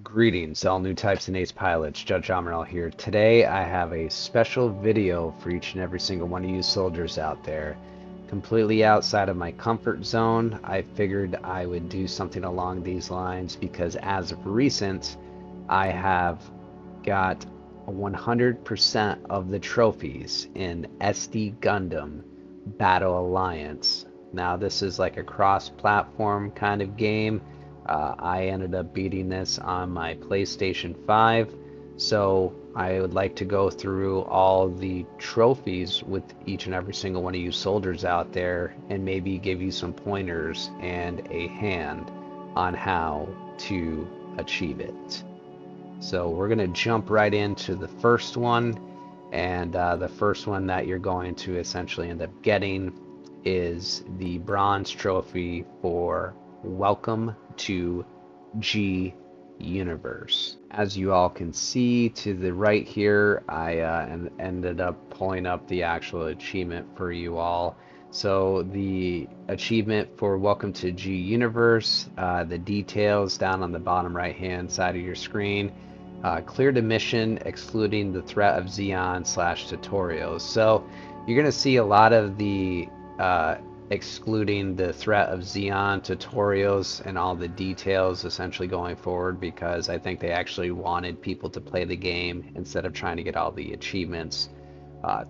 Greetings, all new types and ace pilots. Judge Amaral here. Today I have a special video for each and every single one of you soldiers out there. Completely outside of my comfort zone. I figured I would do something along these lines because as of recent, I have got 100% of the trophies in SD Gundam Battle Alliance. Now this is like a cross-platform kind of game. I ended up beating this on my PlayStation 5, so I would like to go through all the trophies with each and every single one of you soldiers out there and maybe give you some pointers and a hand on how to achieve it. So we're going to jump right into the first one, and the first one that you're going to essentially end up getting is the bronze trophy for Welcome to G Universe. As you all can see to the right here, I ended up pulling up the actual achievement for you all. So the achievement for Welcome to G Universe, the details down on the bottom right hand side of your screen. Cleared a mission excluding the threat of Xeon/tutorials. So you're going to see a lot of the excluding the threat of Xeon tutorials and all the details essentially going forward, because I think they actually wanted people to play the game instead of trying to get all the achievements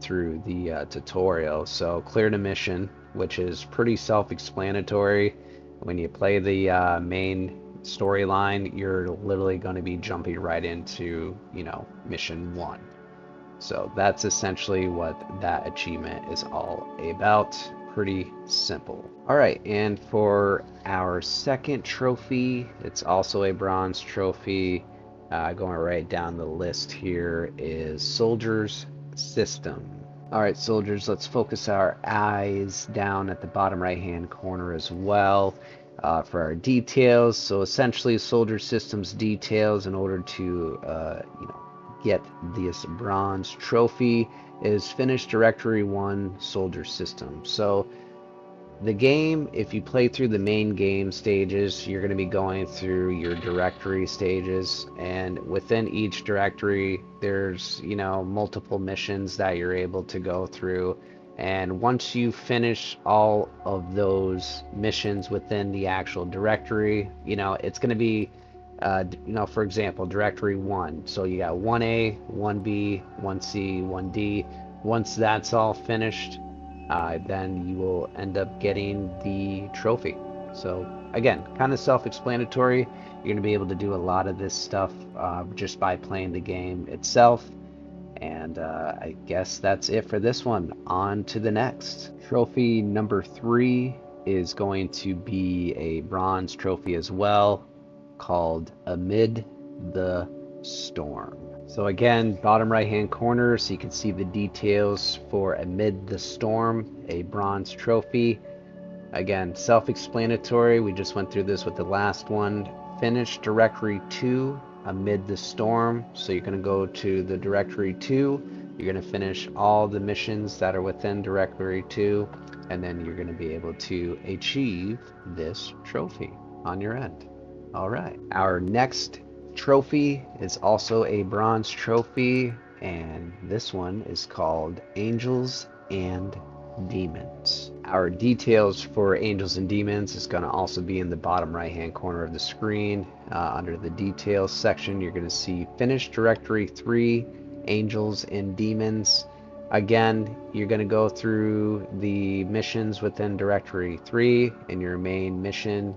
through the tutorial. So cleared a mission, which is pretty self-explanatory. When you play the main storyline, you're literally going to be jumping right into, mission 1. So that's essentially what that achievement is all about. Pretty simple. All right, and for our second trophy, it's also a bronze trophy. Going right down the list here is Soldier's System. All right, soldiers, let's focus our eyes down at the bottom right-hand corner as well for our details. So essentially, Soldier System's details in order to, get this bronze trophy is finish directory 1 soldier system. So the game, if you play through the main game stages, you're going to be going through your directory stages, and within each directory there's multiple missions that you're able to go through, and once you finish all of those missions within the actual directory, it's going to be for example, directory 1. So you got 1A, 1B, 1C, 1D. Once that's all finished, then you will end up getting the trophy. So again, kind of self-explanatory. You're going to be able to do a lot of this stuff just by playing the game itself. And I guess that's it for this one. On to the next. Trophy number 3 is going to be a bronze trophy as well, called Amid the Storm. So again, bottom right hand corner, so you can see the details for Amid the Storm, a bronze trophy. Again, self-explanatory. We just went through this with the last one. Finish directory 2 Amid the Storm. So you're going to go to the directory 2, you're going to finish all the missions that are within directory 2, and then you're going to be able to achieve this trophy on your end. All right, our next trophy is also a bronze trophy, and this one is called Angels and Demons. Our details for Angels and Demons is going to also be in the bottom right hand corner of the screen. Under the details section, you're going to see Finish Directory 3 Angels and Demons. Again, you're going to go through the missions within Directory 3 in your main mission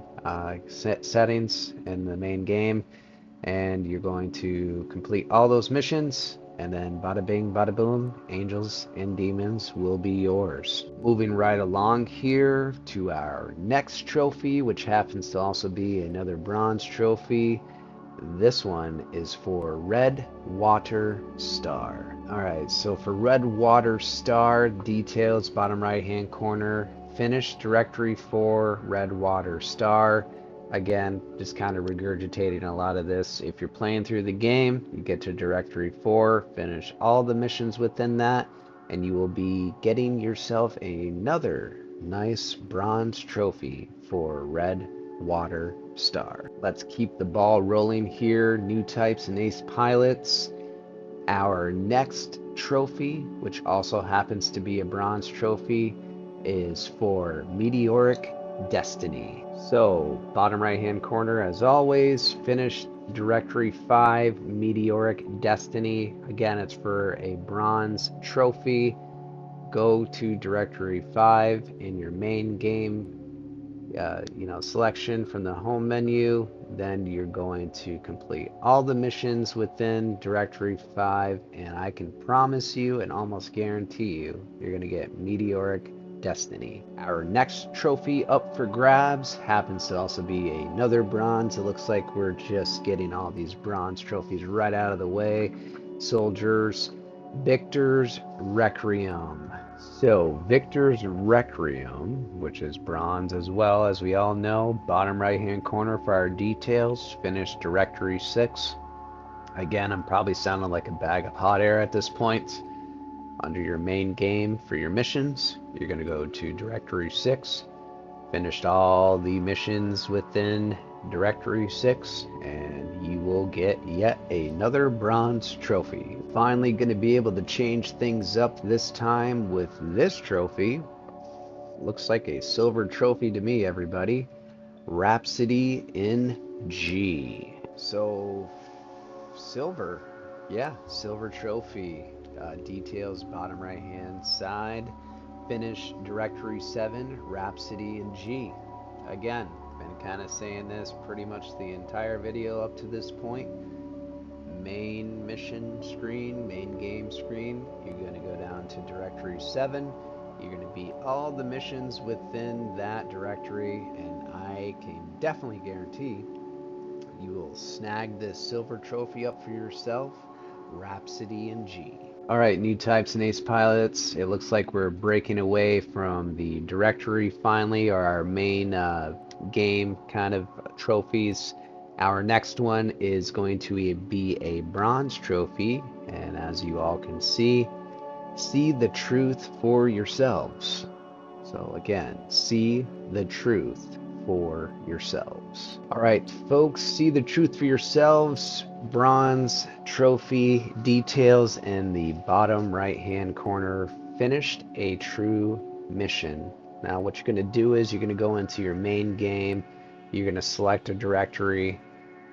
settings in the main game, and you're going to complete all those missions, and then bada bing bada boom, Angels and Demons will be yours. Moving right along here to our next trophy, which happens to also be another bronze trophy. This one is for Red Water Star. Alright, so for Red Water Star, details bottom right hand corner. Finish directory 4 Red Water Star. Again, just kind of regurgitating a lot of this. If you're playing through the game, you get to directory 4, finish all the missions within that, and you will be getting yourself another nice bronze trophy for Red water star. Let's keep the ball rolling here. New types and ace pilots. Our next trophy, which also happens to be a bronze trophy, is for Meteoric Destiny. So, bottom right hand corner, as always, finish Directory 5, Meteoric Destiny. Again, it's for a bronze trophy. Go to Directory 5 in your main game selection from the home menu. Then you're going to complete all the missions within Directory 5, and I can promise you and almost guarantee you you're going to get Meteoric Destiny. Our next trophy up for grabs happens to also be another bronze. It looks like we're just getting all these bronze trophies right out of the way. Soldiers, Victor's Requiem. So, Victor's Requiem, which is bronze as well, as we all know, bottom right hand corner for our details, finish Directory 6. Again, I'm probably sounding like a bag of hot air at this point. Under your main game for your missions, you're going to go to Directory 6, finished all the missions within Directory 6, and you will get yet another bronze trophy. Finally going to be able to change things up this time with this trophy. Looks like a silver trophy to me, everybody. Rhapsody in G. So, silver. Yeah, silver trophy. Details bottom right hand side. Finish Directory 7, Rhapsody in G. Again, been kind of saying this pretty much the entire video up to this point. Main mission screen, main game screen, you're going to go down to Directory 7. You're going to beat all the missions within that directory, and I can definitely guarantee you will snag this silver trophy up for yourself, Rhapsody in G. Alright, new types and ace pilots. It looks like we're breaking away from the directory finally, or our main game kind of trophies. Our next one is going to be a bronze trophy, and as you all can see the truth for yourselves. So again, see the truth for yourselves. All right, folks, see the truth for yourselves. Bronze trophy details in the bottom right hand corner. Finished a true mission. Now what you're going to do is you're going to go into your main game. You're going to select a directory,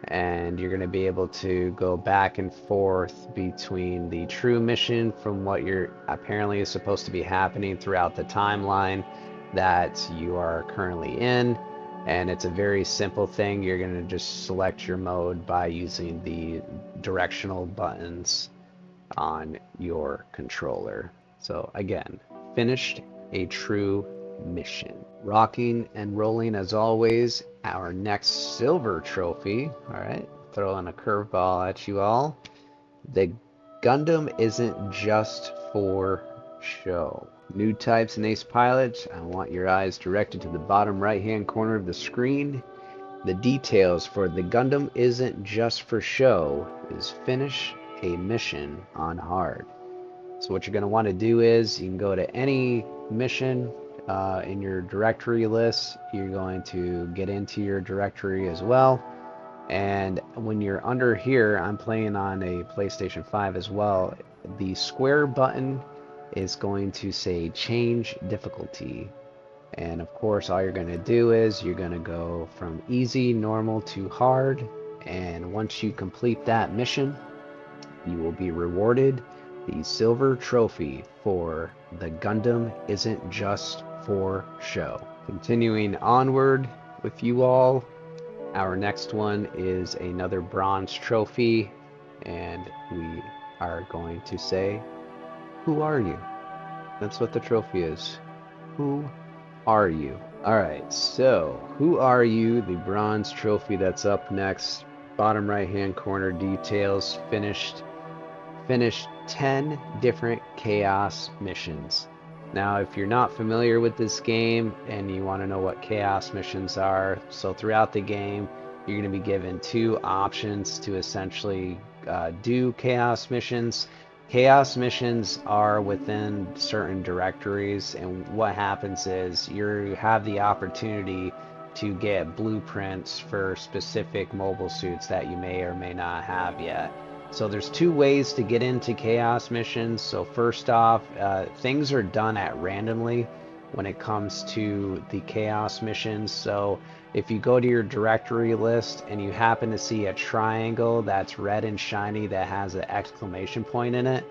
and you're going to be able to go back and forth between the true mission from what you're apparently is supposed to be happening throughout the timeline that you are currently in. And it's a very simple thing. You're going to just select your mode by using the directional buttons on your controller. So again, finished a true mission. Rocking and rolling as always. Our next silver trophy. All right, throwing a curveball at you all. The Gundam isn't just for show. New types and ace pilots. I want your eyes directed to the bottom right hand corner of the screen. The details for the Gundam isn't just for show is finish a mission on hard. So what you're going to want to do is you can go to any mission in your directory list. You're going to get into your directory as well, and when you're under here, I'm playing on a PlayStation 5 as well, the square button is going to say change difficulty, and of course all you're going to do is you're going to go from easy, normal to hard, and once you complete that mission you will be rewarded the silver trophy for the Gundam isn't just for show. Continuing onward with you all, our next one is another bronze trophy, and we are going to say, who are you? That's what the trophy is. Who are you? Alright, so who are you? The bronze trophy that's up next. Bottom right hand corner details. Finished 10 different chaos missions. Now if you're not familiar with this game and you want to know what chaos missions are, so throughout the game you're going to be given two options to essentially do chaos missions. Chaos missions are within certain directories, and what happens is you have the opportunity to get blueprints for specific mobile suits that you may or may not have yet. So there's two ways to get into chaos missions. So first off, things are done at randomly when it comes to the chaos missions. So if you go to your directory list and you happen to see a triangle that's red and shiny that has an exclamation point in it,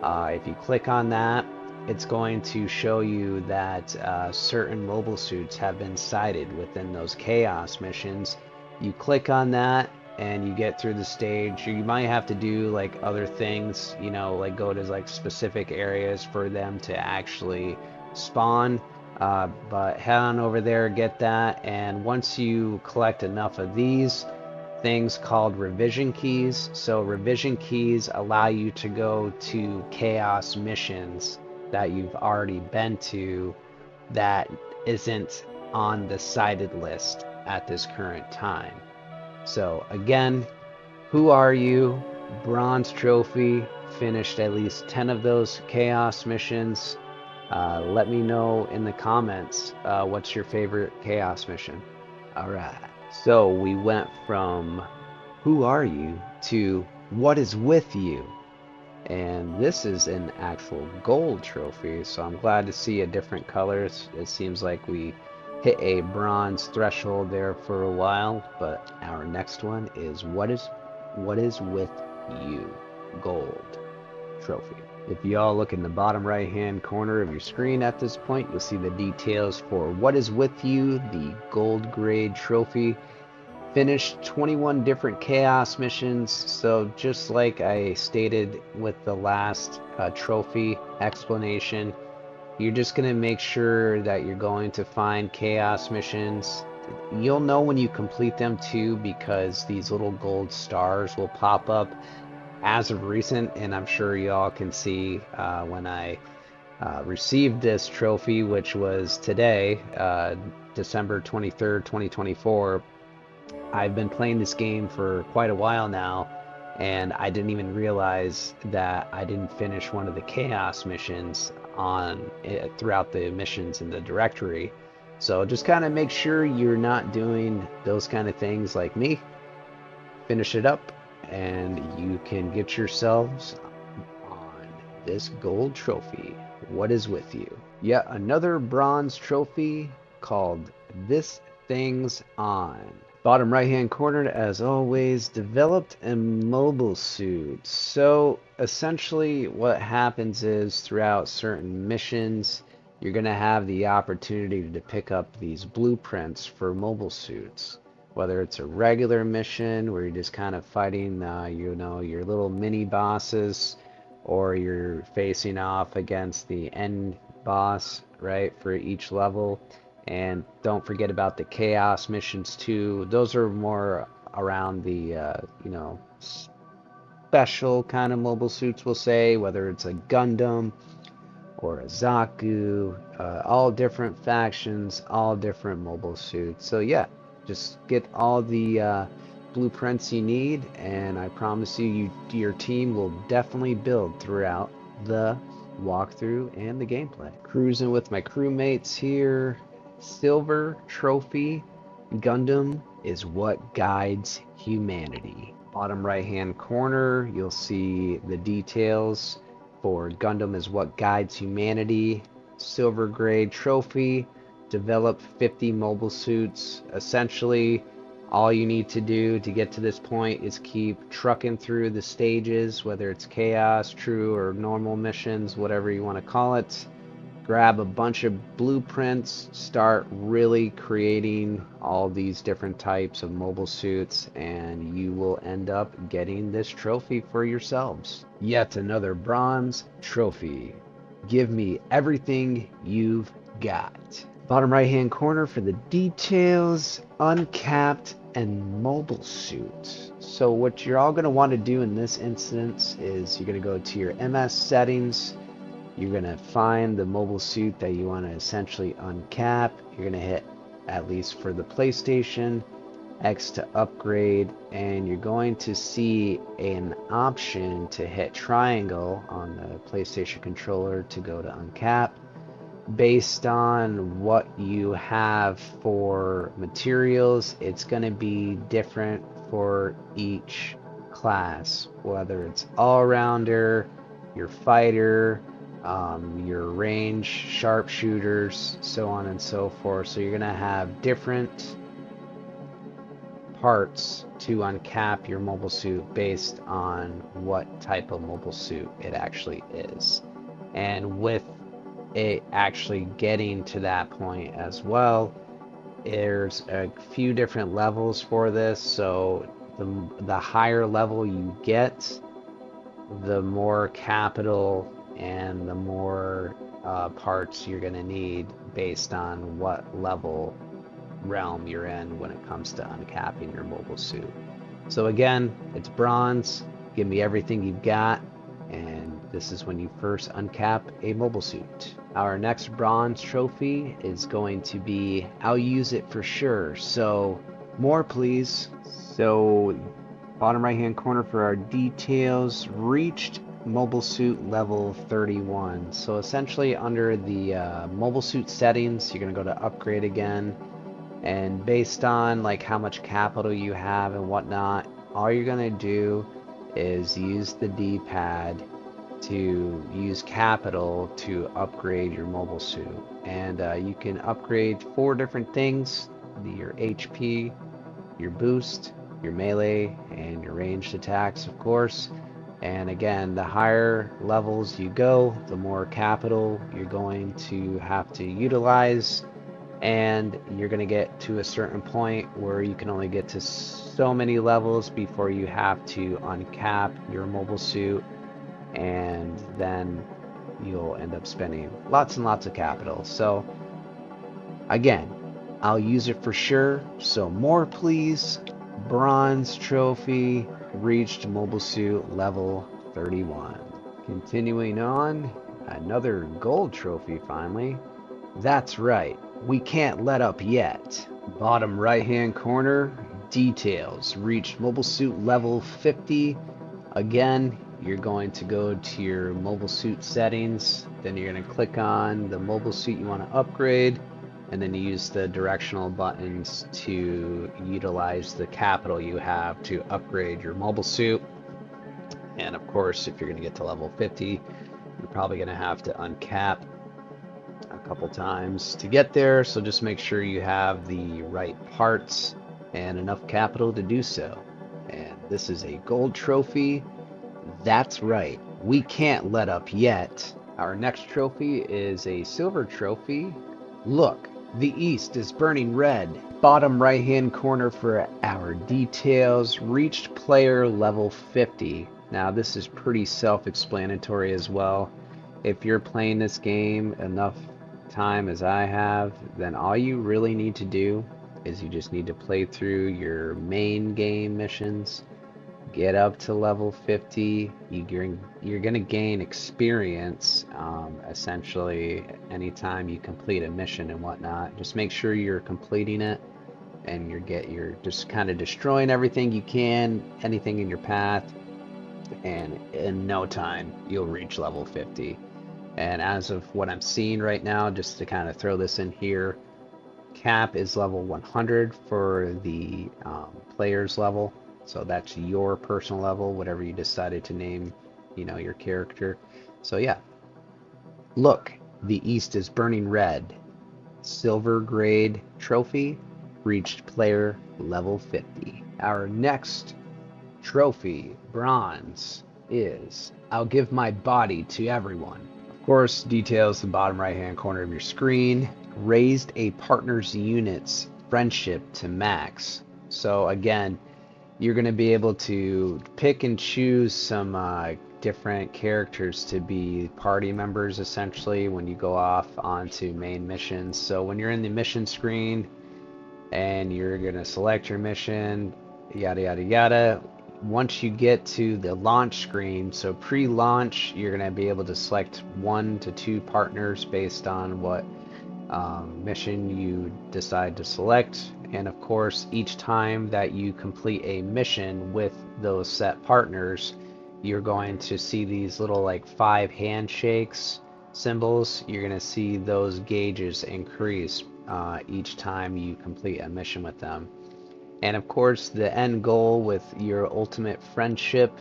if you click on that, it's going to show you that certain mobile suits have been sighted within those chaos missions. You click on that and you get through the stage. You might have to do like other things, you know, like go to like specific areas for them to actually spawn. But head on over there, get that, and once you collect enough of these things called revision keys. So revision keys allow you to go to chaos missions that you've already been to that isn't on the cited list at this current time. So again, who are you? Bronze trophy, finished at least 10 of those chaos missions. Let me know in the comments what's your favorite chaos mission. All right. So we went from who are you to what is with you? And this is an actual gold trophy, so I'm glad to see a different colors. It seems like we hit a bronze threshold there for a while, but our next one is what is with you? Gold trophy. If y'all look in the bottom right hand corner of your screen at this point, you'll see the details for what is with you, the gold grade trophy. Finished 21 different chaos missions, so just like I stated with the last trophy explanation, you're just going to make sure that you're going to find chaos missions. You'll know when you complete them too, because these little gold stars will pop up as of recent, and I'm sure y'all can see when I received this trophy, which was today, December 23rd, 2024. I've been playing this game for quite a while now, and I didn't even realize that I didn't finish one of the chaos missions on throughout the missions in the directory. So just kind of make sure you're not doing those kind of things like me. Finish it up, and you can get yourselves on this gold trophy. What is with you? Yet another bronze trophy called This Thing's On. Bottom right hand corner, as always, developed a mobile suit. So essentially what happens is throughout certain missions, you're going to have the opportunity to pick up these blueprints for mobile suits. Whether it's a regular mission where you're just kind of fighting, you know, your little mini bosses, or you're facing off against the end boss, right, for each level. And don't forget about the chaos missions too. Those are more around the, you know, special kind of mobile suits, we'll say, whether it's a Gundam or a Zaku, all different factions, all different mobile suits. So yeah, just get all the blueprints you need, and I promise you, your team will definitely build throughout the walkthrough and the gameplay. Cruising with my crewmates here. Silver trophy. Gundam is what guides humanity. Bottom right hand corner, you'll see the details for Gundam is what guides humanity. Silver grade trophy. Develop 50 mobile suits. Essentially, all you need to do to get to this point is keep trucking through the stages, whether it's chaos, true, or normal missions, whatever you want to call it. Grab a bunch of blueprints, start really creating all these different types of mobile suits, and you will end up getting this trophy for yourselves. Yet another bronze trophy. Give me everything you've got. Bottom right hand corner for the details, uncapped and mobile suit. So what you're all going to want to do in this instance is you're going to go to your MS settings. You're going to find the mobile suit that you want to essentially uncap. You're going to hit, at least for the PlayStation, X to upgrade, and you're going to see an option to hit triangle on the PlayStation controller to go to uncap. based on what you have for materials, it's going to be different for each class, whether it's all-rounder, your fighter, your range sharpshooters, so on and so forth. So you're going to have different parts to uncap your mobile suit based on what type of mobile suit it actually is. And with it actually getting to that point as well, there's a few different levels for this. So the higher level you get, the more capital and the more parts you're going to need based on what level realm you're in when it comes to uncapping your mobile suit. So again, it's bronze. Give me everything you've got, and this is when you first uncap a mobile suit. Our next bronze trophy is going to be I'll use it for sure. So more please. So bottom right hand corner for our details, reached mobile suit level 31. So essentially under the mobile suit settings, you're going to go to upgrade again, and based on like how much capital you have and whatnot, all you're gonna do is use the D-pad to use capital to upgrade your mobile suit. And you can upgrade 4 different things: your HP, your boost, your melee, and your ranged attacks, of course. And again, the higher levels you go, the more capital you're going to have to utilize, and you're going to get to a certain point where you can only get to so many levels before you have to uncap your mobile suit, and then you'll end up spending lots and lots of capital. So again, I'll use it for sure. So more please. Bronze trophy, reached mobile suit level 31. Continuing on, another gold trophy finally. That's right, we can't let up yet. Bottom right hand corner, details, reached mobile suit level 50. Again, you're going to go to your mobile suit settings, then you're going to click on the mobile suit you want to upgrade, and then you use the directional buttons to utilize the capital you have to upgrade your mobile suit. And of course, if you're going to get to level 50, you're probably going to have to uncap a couple times to get there, so just make sure you have the right parts and enough capital to do so. And this is a gold trophy. That's right, we can't let up yet. Our next trophy is a silver trophy. Look, the east is burning red. Bottom right hand corner for our details, reached player level 50. Now this is pretty self-explanatory as well. If you're playing this game enough time as I have, then all you really need to do is you just need to play through your main game missions, get up to level 50. You're going to gain experience essentially anytime you complete a mission and whatnot. Just make sure you're completing it, and you're just kind of destroying everything you can, anything in your path, and in no time you'll reach level 50. And as of what I'm seeing right now, just to kind of throw this in here, cap is level 100 for the player's level. So that's your personal level, whatever you decided to name, your character. So yeah, look, the east is burning red. Silver grade trophy, reached player level 50. Our next trophy, bronze, is I'll give my body to everyone. Of course, details the bottom right hand corner of your screen. Raised a partner's unit's friendship to max. So again, you're going to be able to pick and choose some different characters to be party members essentially when you go off onto main missions. So when you're in the mission screen and you're going to select your mission, yada yada yada, once you get to the launch screen, so pre-launch, you're going to be able to select 1 to 2 partners based on what mission you decide to select. And of course, each time that you complete a mission with those set partners, you're going to see these little like 5 handshakes symbols, you're going to see those gauges increase each time you complete a mission with them. And of course, the end goal with your ultimate friendship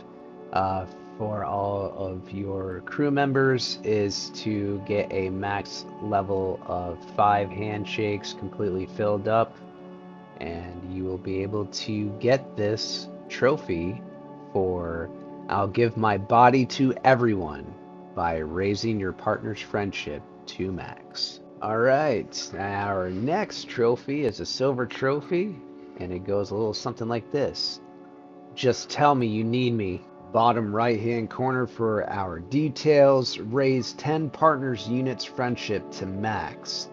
uh, for all of your crew members is to get a max level of 5 handshakes completely filled up, and you will be able to get this trophy for I'll give my body to everyone by raising your partner's friendship to max. Alright, our next trophy is a silver trophy, and it goes a little something like this. Just tell me you need me. Bottom right hand corner for our details, raise 10 partners units friendship to max.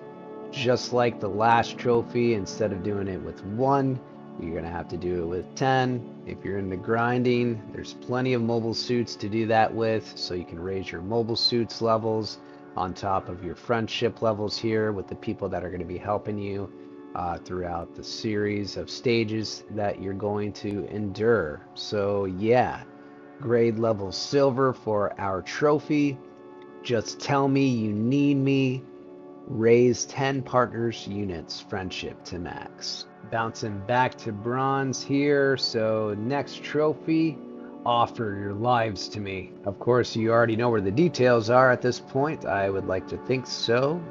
Just like the last trophy, instead of doing it with 1, you're going to have to do it with 10. If you're into grinding, there's plenty of mobile suits to do that with, so you can raise your mobile suits levels on top of your friendship levels here with the people that are going to be helping you throughout the series of stages that you're going to endure. So yeah, grade level silver for our trophy. Just tell me you need me. Raise 10 partners units friendship to max. Bouncing back to bronze here. So next trophy, offer your lives to me. Of course, you already know where the details are at this point. I would like to think so.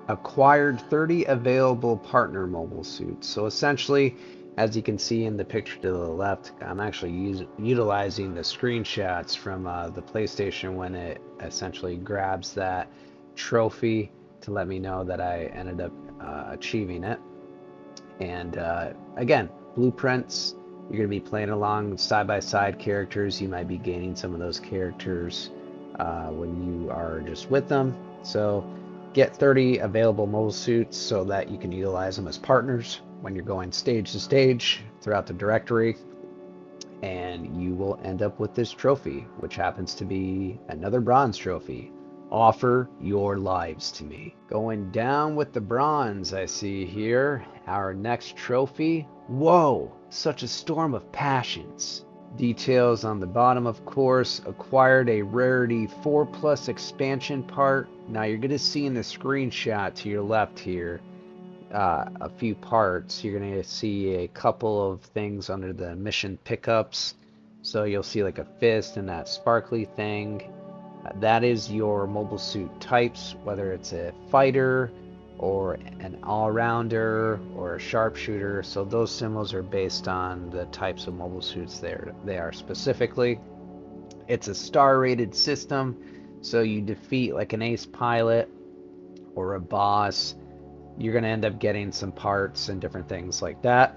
Acquired 30 available partner mobile suits. So essentially, as you can see in the picture to the left, I'm actually utilizing the screenshots from the PlayStation when it essentially grabs that trophy to let me know that I ended up achieving it. And again, blueprints, you're going to be playing along side-by-side characters. You might be gaining some of those characters when you are just with them. So get 30 available mobile suits so that you can utilize them as partners when you're going stage to stage throughout the directory. And you will end up with this trophy, which happens to be another bronze trophy. Offer your lives to me. Going down with the bronze, I see here. Our next trophy. Whoa, such a storm of passions. Details on the bottom, of course. Acquired a rarity 4+ expansion part. Now you're going to see in the screenshot to your left here a few parts. You're going to see a couple of things under the mission pickups. So you'll see like a fist and that sparkly thing. That is your mobile suit types, whether it's a fighter or an all-rounder or a sharpshooter. So those symbols are based on the types of mobile suits they are specifically. It's a star-rated system, so you defeat like an ace pilot or a boss, you're going to end up getting some parts and different things like that.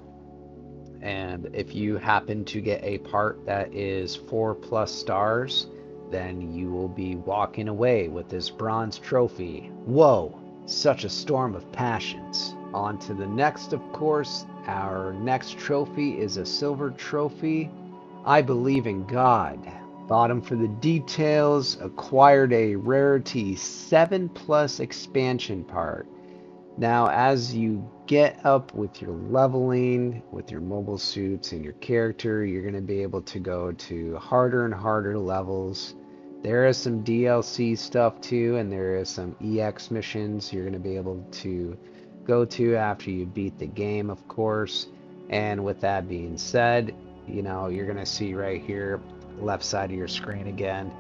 And if you happen to get a part that is 4+ stars, then you will be walking away with this bronze trophy. Whoa, such a storm of passions. On to the next, of course. Our next trophy is a silver trophy. I believe in God. Bottom for the details. Acquired a rarity 7+ expansion part. Now, as you get up with your leveling, with your mobile suits and your character, you're going to be able to go to harder and harder levels. There is some DLC stuff too, and there is some EX missions you're going to be able to go to after you beat the game, of course. And with that being said, you know, you're going to see right here, left side of your screen again,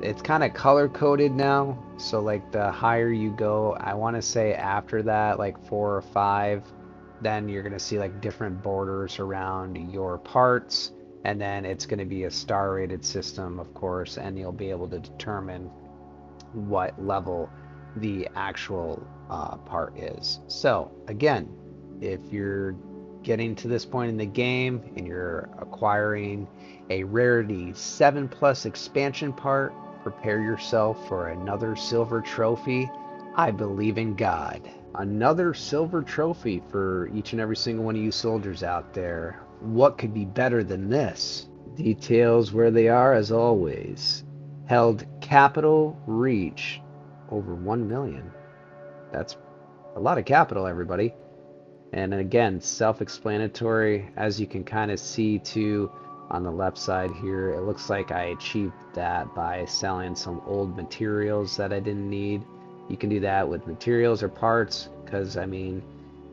it's kind of color coded now, so like the higher you go, I want to say after that, like 4 or 5, then you're going to see like different borders around your parts, and then it's going to be a star rated system, of course, and you'll be able to determine what level the actual part is. So again, if you're getting to this point in the game and you're acquiring a rarity 7+ expansion part, prepare yourself for another silver trophy. I believe in God. Another silver trophy for each and every single one of you soldiers out there. What could be better than this? Details where they are as always. Held capital reach over 1 million. That's a lot of capital, everybody. And again, self-explanatory, as you can kind of see too on the left side here. It looks like I achieved that by selling some old materials that I didn't need. You can do that with materials or parts, because I mean,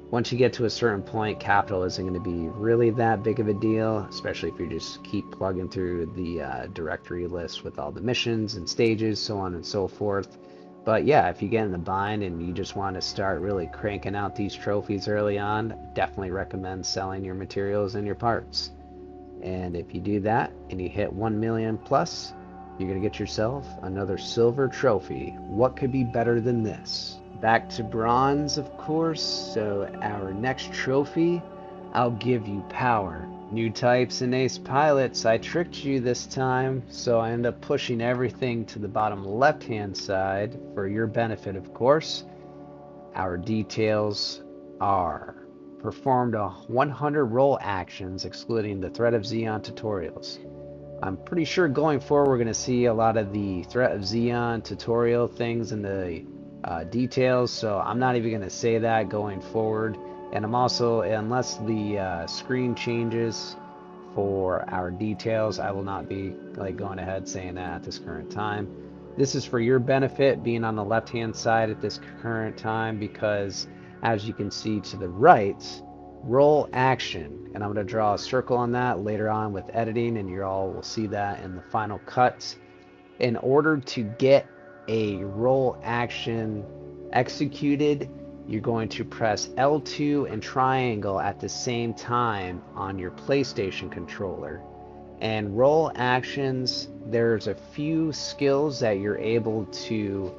once you get to a certain point, capital isn't going to be really that big of a deal, especially if you just keep plugging through the directory list with all the missions and stages, so on and so forth. But yeah, if you get in the bind and you just want to start really cranking out these trophies early on, definitely recommend selling your materials and your parts. And if you do that and you hit 1 million plus, you're going to get yourself another silver trophy. What could be better than this? Back to bronze, of course. So our next trophy, I'll give you power. New types and ace pilots. I tricked you this time, so I end up pushing everything to the bottom left hand side for your benefit, of course. Our details are performed 100 role actions excluding the Threat of Xeon tutorials. I'm pretty sure going forward we're going to see a lot of the Threat of Xeon tutorial things in the details, so I'm not even going to say that going forward. And I'm also, unless the screen changes for our details, I will not be like going ahead saying that at this current time. This is for your benefit, being on the left hand side at this current time, because as you can see to the right, roll action, and I'm going to draw a circle on that later on with editing, and you all will see that in the final cut. In order to get a roll action executed, you're going to press L2 and triangle at the same time on your PlayStation controller. And roll actions, there's a few skills that you're able to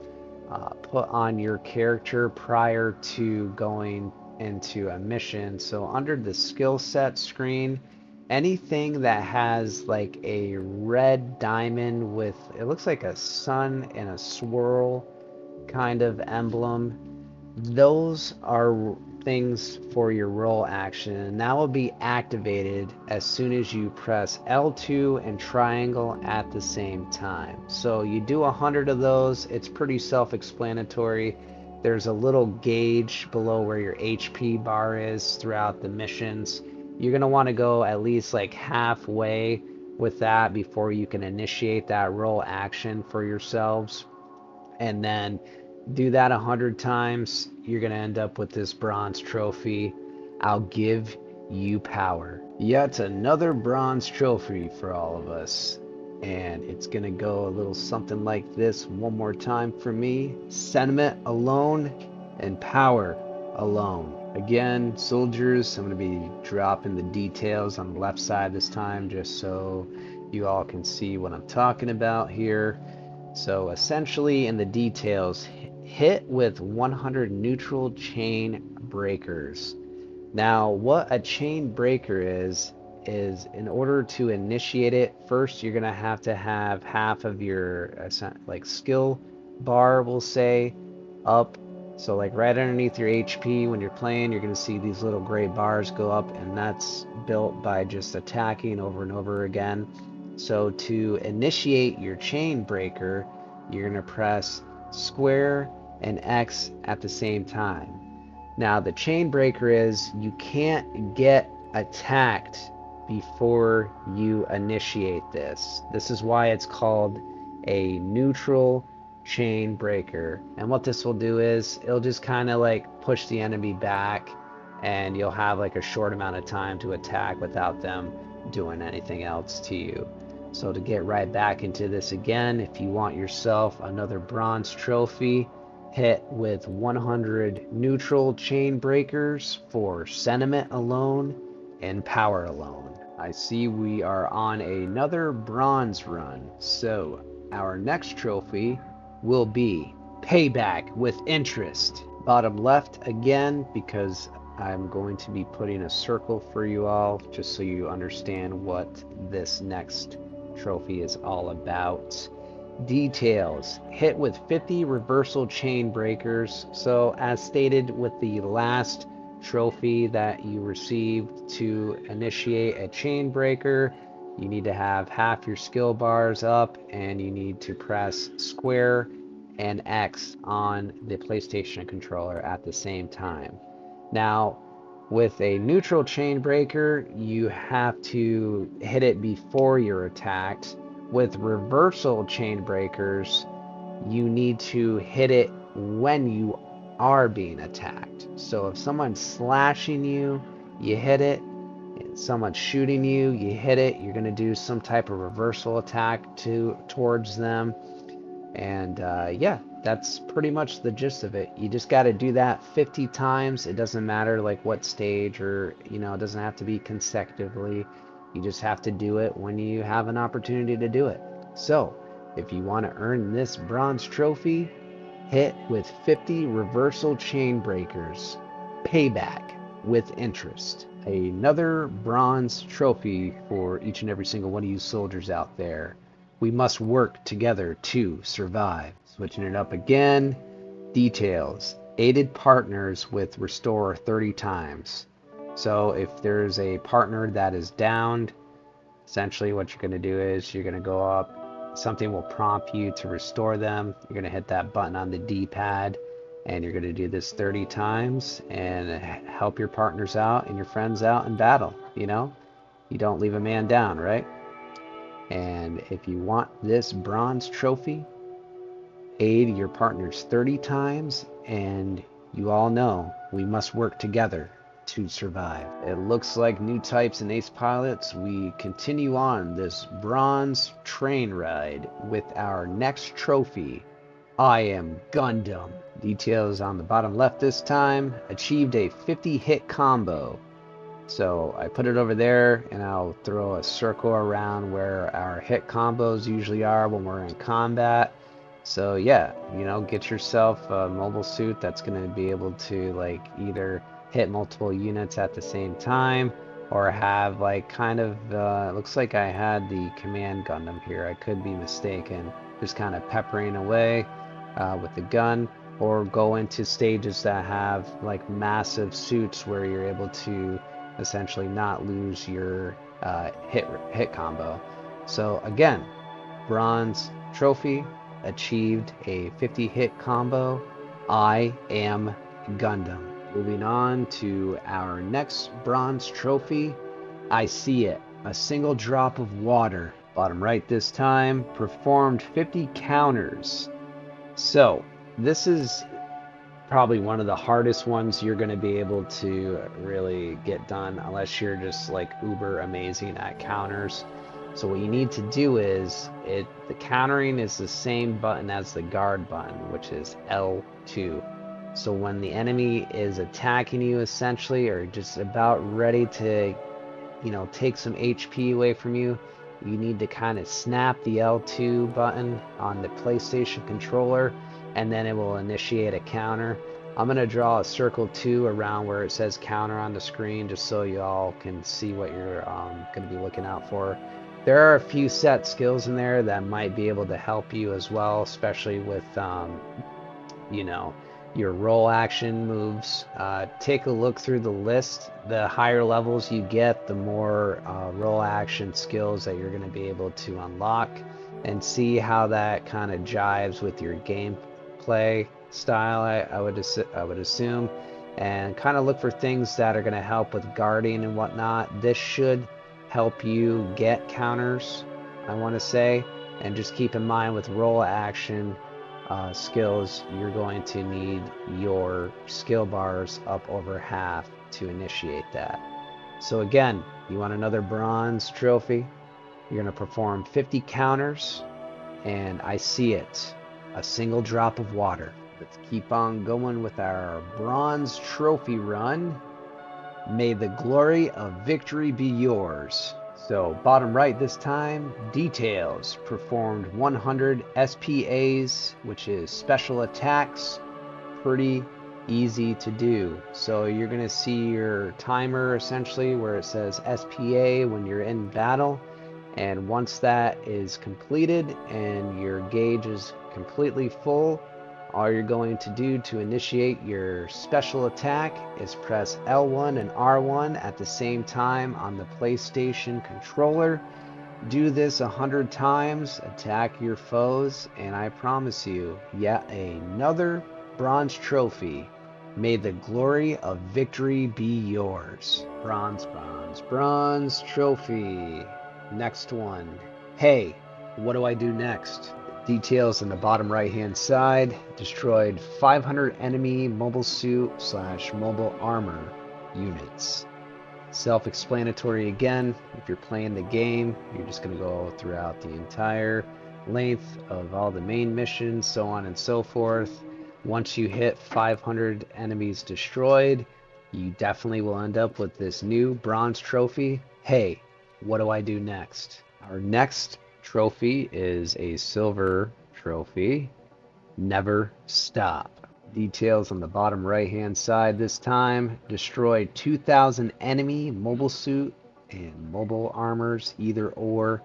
put on your character prior to going into a mission. So under the skill set screen, anything that has like a red diamond with, it looks like a sun and a swirl kind of emblem, those are things for your roll action, and that will be activated as soon as you press L2 and triangle at the same time. So you do 100 of those. It's pretty self-explanatory. There's a little gauge below where your HP bar is throughout the missions. You're going to want to go at least like halfway with that before you can initiate that roll action for yourselves. And then do that 100 times, you're going to end up with this bronze trophy. I'll give you power. Yet another bronze trophy for all of us. And it's going to go a little something like this one more time for me. Sentiment alone and power alone. Again, soldiers, I'm going to be dropping the details on the left side this time just so you all can see what I'm talking about here. So essentially in the details, hit with 100 neutral chain breakers. Now what a chain breaker is in order to initiate it, first you're going to have half of your like skill bar, we'll say, up. So like right underneath your HP when you're playing, you're going to see these little gray bars go up, and that's built by just attacking over and over again. So to initiate your chain breaker, you're going to press square and X at the same time. Now the chain breaker is you can't get attacked before you initiate this. This is why it's called a neutral chain breaker. And what this will do is it'll just kind of like push the enemy back, and you'll have like a short amount of time to attack without them doing anything else to you. So to get right back into this again, if you want yourself another bronze trophy, hit with 100 neutral chain breakers for sentiment alone and power alone. I see we are on another bronze run, so our next trophy will be payback with interest. Bottom left again, because I'm going to be putting a circle for you all just so you understand what this next trophy is all about. Details, hit with 50 reversal chain breakers. So as stated with the last trophy that you received, to initiate a chain breaker, you need to have half your skill bars up, and you need to press square and X on the PlayStation controller at the same time. Now With a neutral chain breaker, you have to hit it before you're attacked. With reversal chain breakers, you need to hit it when you are being attacked. So if someone's slashing you, you hit it. If someone's shooting you, you hit it. You're going to do some type of reversal attack towards them. And yeah, that's pretty much the gist of it. You just got to do that 50 times. It doesn't matter like what stage, or it doesn't have to be consecutively. You just have to do it when you have an opportunity to do it. So if you want to earn this bronze trophy, hit with 50 reversal chain breakers. Payback with interest. Another bronze trophy for each and every single one of you soldiers out there. We must work together to survive. Switching it up again. Details. Aided partners with restore 30 times. So if there's a partner that is downed, essentially what you're going to do is you're going to go up. Something will prompt you to restore them. You're going to hit that button on the D-pad, and you're going to do this 30 times and help your partners out and your friends out in battle. You don't leave a man down, right? And if you want this bronze trophy, aid your partners 30 times, and you all know we must work together to survive. It looks like new types and ace pilots. We continue on this bronze train ride with our next trophy. I am Gundam. Details on the bottom left this time. Achieved a 50 hit combo. So I put it over there, and I'll throw a circle around where our hit combos usually are when we're in combat. So yeah, get yourself a mobile suit that's going to be able to like either hit multiple units at the same time, or have like kind of, it looks like I had the command Gundam here. I could be mistaken. Just kind of peppering away with the gun, or go into stages that have like massive suits where you're able to essentially not lose your hit combo. So again, bronze trophy, achieved a 50 hit combo. I am Gundam. Moving on to our next bronze trophy. I see it, a single drop of water. Bottom right this time, performed 50 counters. So this is probably one of the hardest ones you're going to be able to really get done, unless you're just like uber amazing at counters. So what you need to do is, the countering is the same button as the guard button, which is L2. So when the enemy is attacking you essentially, or just about ready to take some HP away from you, you need to kind of snap the L2 button on the PlayStation controller, and then it will initiate a counter. I'm going to draw a circle 2 around where it says counter on the screen, just so you all can see what you're going to be looking out for. There are a few set skills in there that might be able to help you as well, especially with your roll action moves. Take a look through the list. The higher levels you get, the more roll action skills that you're going to be able to unlock, and see how that kind of jives with your gameplay style. I would assume, and kind of look for things that are going to help with guarding and whatnot. This should help you get counters, I want to say. And just keep in mind, with roll action skills, you're going to need your skill bars up over half to initiate that. So again, you want another bronze trophy, you're going to perform 50 counters, and I see it, a single drop of water. Let's keep on going with our bronze trophy run. May the glory of victory be yours. So bottom right this time, details. Performed 100 SPAs, which is special attacks. Pretty easy to do. So you're going to see your timer essentially where it says SPA when you're in battle. And once that is completed and your gauge is completely full, all you're going to do to initiate your special attack is press L1 and R1 at the same time on the PlayStation controller. Do this 100 times, attack your foes, and I promise you, yet another bronze trophy May the glory of victory be yours. Bronze, bronze, bronze trophy. Next one. Hey, what do I do next? Details on the bottom right hand side. Destroyed 500 enemy mobile suit / mobile armor units. Self-explanatory again. If you're playing the game, you're just going to go throughout the entire length of all the main missions, so on and so forth. Once you hit 500 enemies destroyed, you definitely will end up with this new bronze trophy. Hey, what do I do next? Our next trophy is a silver trophy. Never stop. Details on the bottom right hand side this time. Destroyed 2,000 enemy mobile suit and mobile armors, either or.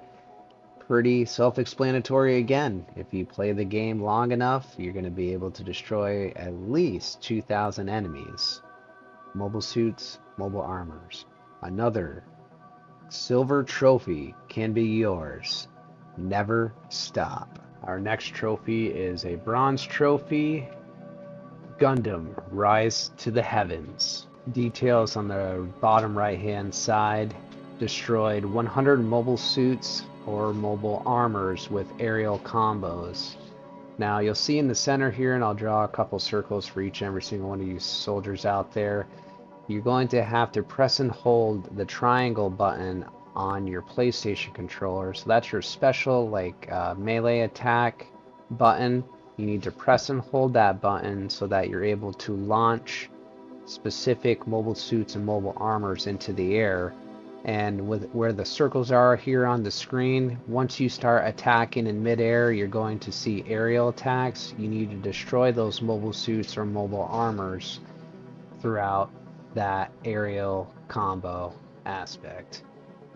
Pretty self-explanatory again. If you play the game long enough, you're going to be able to destroy at least 2,000 enemies. Mobile suits, mobile armors. Another silver trophy can be yours. Never stop. Our next trophy is a bronze trophy. Gundam, Rise to the Heavens. Details on the bottom right hand side. Destroyed 100 mobile suits or mobile armors with aerial combos. Now you'll see in the center here, and I'll draw a couple circles for each and every single one of you soldiers out there. You're going to have to press and hold the triangle button on your PlayStation controller. So that's your special melee attack button. You need to press and hold that button so that you're able to launch specific mobile suits and mobile armors into the air. And with where the circles are here on the screen, once you start attacking in midair, you're going to see aerial attacks. You need to destroy those mobile suits or mobile armors throughout that aerial combo aspect.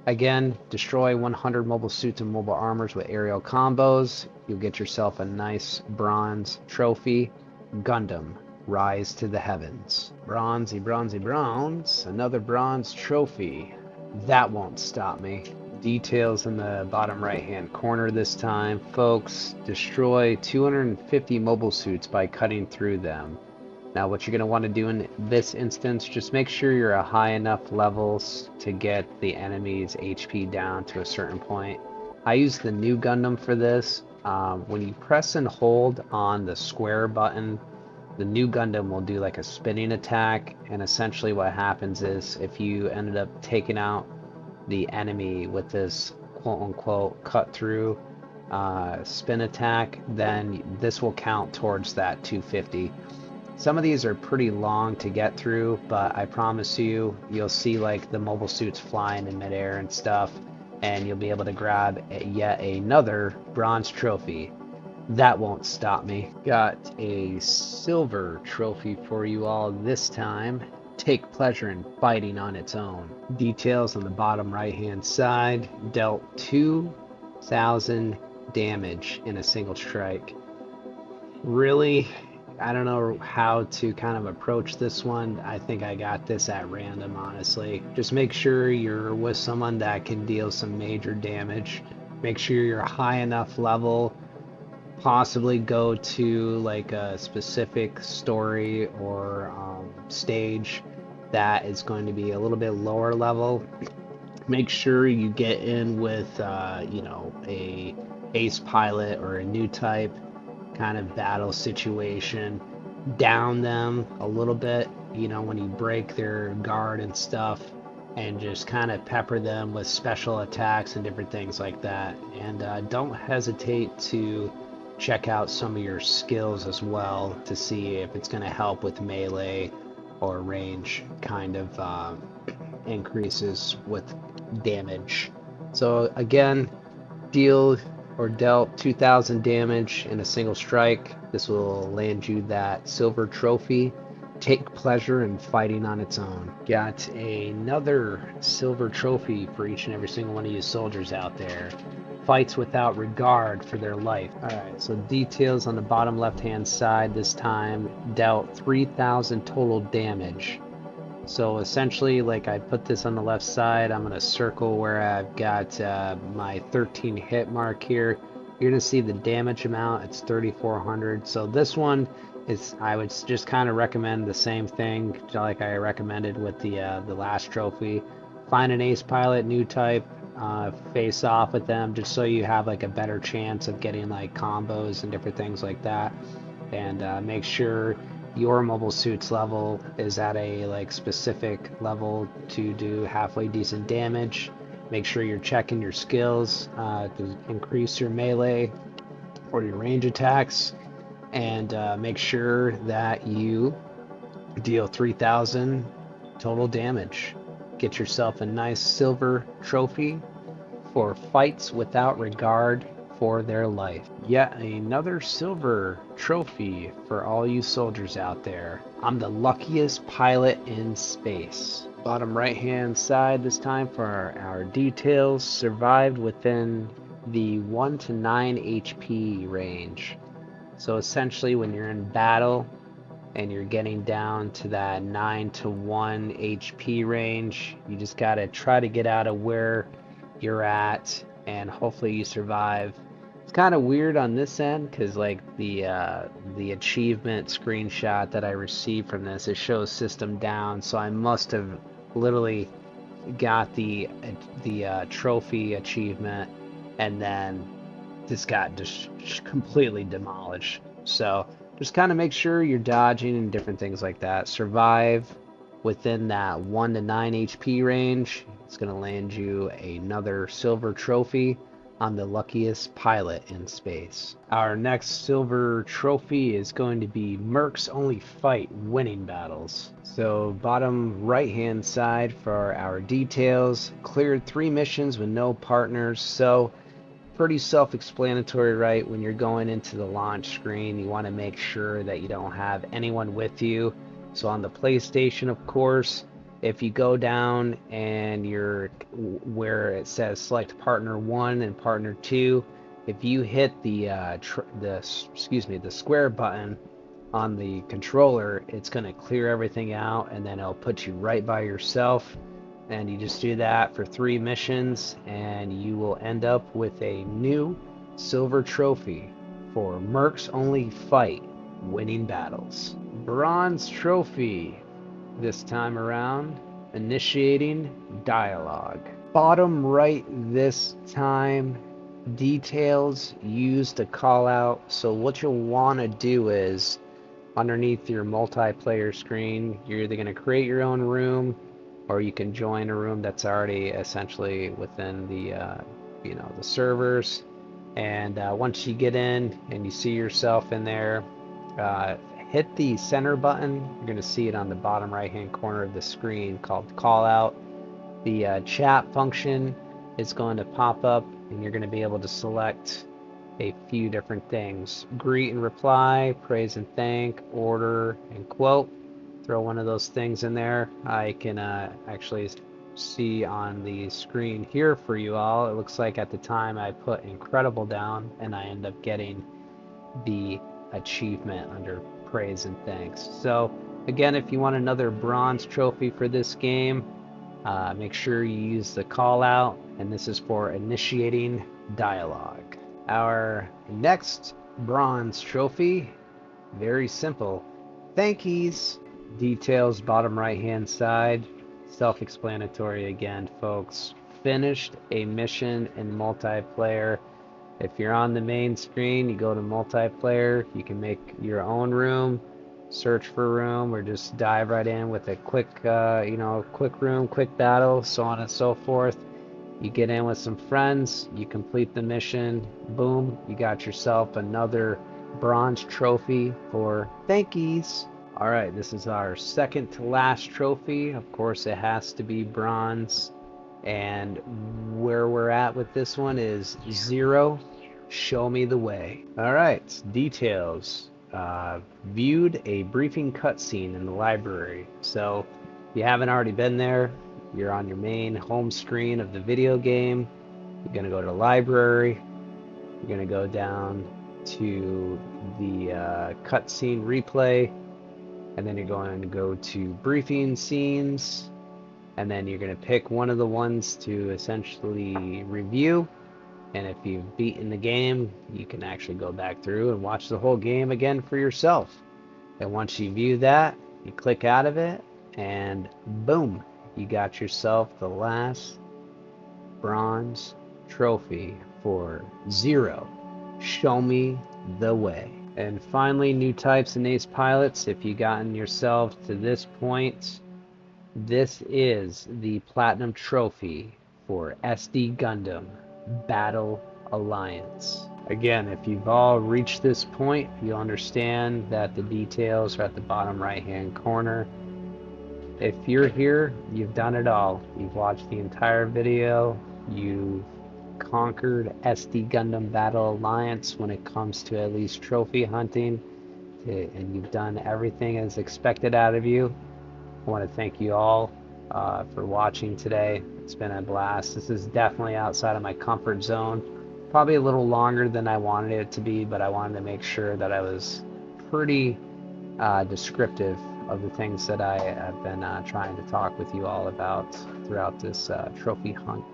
Again, destroy 100 mobile suits and mobile armors with aerial combos. You'll get yourself a nice bronze trophy. Gundam, Rise to the Heavens. Bronzy, bronzy, bronze. Another bronze trophy. That won't stop me. Details in the bottom right hand corner this time. Folks, destroy 250 mobile suits by cutting through them. Now what you're going to want to do in this instance, just make sure you're at high enough levels to get the enemy's HP down to a certain point. I use the new Gundam for this. When you press and hold on the square button, the new Gundam will do like a spinning attack, and essentially what happens is if you ended up taking out the enemy with this quote-unquote cut-through spin attack, then this will count towards that 250. Some of these are pretty long to get through, but I promise you, you'll see like the mobile suits flying in midair and stuff, and you'll be able to grab yet another bronze trophy. That won't stop me. Got a silver trophy for you all this time. Take pleasure in fighting on its own. Details on the bottom right hand side. Dealt 2,000 damage in a single strike. Really? I don't know how to kind of approach this one. I think I got this at random, honestly. Just make sure you're with someone that can deal some major damage. Make sure you're high enough level. Possibly go to like a specific story or stage that is going to be a little bit lower level. Make sure you get in with a ace pilot or a new type kind of battle situation. Down them a little bit, when you break their guard and stuff, and just kind of pepper them with special attacks and different things like that. And don't hesitate to check out some of your skills as well to see if it's going to help with melee or range kind of increases with damage. So again, deal or dealt 2,000 damage in a single strike. This will land you that silver trophy. Take pleasure in fighting on its own. Got another silver trophy for each and every single one of you soldiers out there. Fights without regard for their life. Alright, so details on the bottom left hand side this time. Dealt 3,000 total damage. So essentially, like I put this on the left side, I'm going to circle where I've got my 13 hit mark here. You're going to see the damage amount, it's 3,400. So this one I would just kind of recommend the same thing like I recommended with the last trophy. Find an ace pilot, new type, face off with them just so you have like a better chance of getting like combos and different things like that. And make sure your mobile suits level is at a like specific level to do halfway decent damage. Make sure you're checking your skills to increase your melee or your range attacks, and make sure that you deal 3,000 total damage. Get yourself a nice silver trophy for fights without regard for their life. Yet another silver trophy for all you soldiers out there. I'm the luckiest pilot in space. Bottom right hand side this time for our details. Survived within the 1 to 9 HP range. So essentially when you're in battle and you're getting down to that 9 to 1 HP range, you just gotta try to get out of where you're at and hopefully you survive. It's kind of weird on this end because like the achievement screenshot that I received from this, it shows system down, so I must have literally got the trophy achievement and then this got just completely demolished. So just kind of make sure you're dodging and different things like that. Survive within that 1 to 9 HP range. It's going to land you another silver trophy. I'm the luckiest pilot in space. Our next silver trophy is going to be Mercs Only Fight Winning Battles. So bottom right hand side for our details. Cleared 3 missions with no partners. So pretty self-explanatory, right? When you're going into the launch screen, you want to make sure that you don't have anyone with you. So on the PlayStation, of course, if you go down and you're where it says select partner 1 and partner 2, if you hit the square button on the controller, it's going to clear everything out and then it'll put you right by yourself. And you just do that for 3 missions and you will end up with a new silver trophy for Mercs Only Fight Winning Battles. Bronze trophy this time around, Initiating Dialogue. Bottom right this time, details used to call out. So what you'll want to do is underneath your multiplayer screen, you're either going to create your own room or you can join a room that's already essentially within the the servers. And once you get in and you see yourself in there, hit the center button. You're going to see it on the bottom right hand corner of the screen called call out. The chat function is going to pop up and you're going to be able to select a few different things: greet and reply, praise and thank, order and quote. Throw one of those things in there. I can actually see on the screen here for you all. It looks like at the time I put incredible down and I end up getting the achievement under praise and thanks. So again, if you want another bronze trophy for this game, make sure you use the call out, and this is for initiating dialogue. Our next bronze trophy, very simple, thankies. Details bottom right hand side, self-explanatory again, folks. Finished a mission in multiplayer. If you're on the main screen, you go to multiplayer, you can make your own room, search for a room, or just dive right in with a quick quick room, quick battle, so on and so forth. You get in with some friends, you complete the mission, boom, you got yourself another bronze trophy for thankies. All right, this is our second to last trophy. Of course, it has to be bronze. And where we're at with this one is 0. Show me the way. All right, details. Viewed a briefing cutscene in the library. So if you haven't already been there, you're on your main home screen of the video game. You're going to go to the library. You're going to go down to the cutscene replay. And then you're going to go to briefing scenes, and then you're going to pick one of the ones to essentially review. And if you've beaten the game, you can actually go back through and watch the whole game again for yourself. And once you view that, you click out of it, and boom, you got yourself the last bronze trophy for 0. Show me the way. And finally, new types and ace pilots. If you've gotten yourself to this point, this is the platinum trophy for SD Gundam Battle Alliance. Again, if you've all reached this point, you'll understand that the details are at the bottom right hand corner. If you're here, you've done it all. You've watched the entire video. You've conquered SD Gundam Battle Alliance when it comes to at least trophy hunting, and you've done everything as expected out of you. I want to thank you all for watching today. It's been a blast. This is definitely outside of my comfort zone. Probably a little longer than I wanted it to be, but I wanted to make sure that I was pretty descriptive of the things that I have been trying to talk with you all about throughout this trophy hunt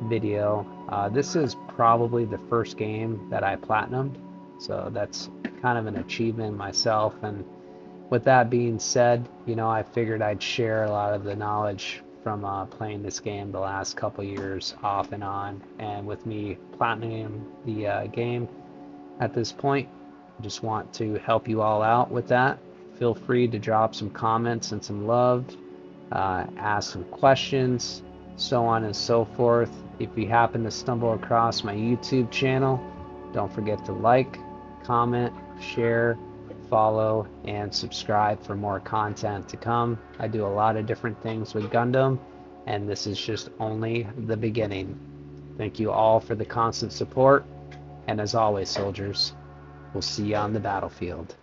video. This is probably the first game that I platinumed, so that's kind of an achievement myself. And with that being said, you know, I figured I'd share a lot of the knowledge from playing this game the last couple years off and on, and with me platinuming the game at this point, I just want to help you all out with that. Feel free to drop some comments and some love, ask some questions, so on and so forth. If you happen to stumble across my YouTube channel, don't forget to like, comment, share, follow, and subscribe for more content to come. I do a lot of different things with Gundam, and this is just only the beginning. Thank you all for the constant support, and as always, soldiers, we'll see you on the battlefield.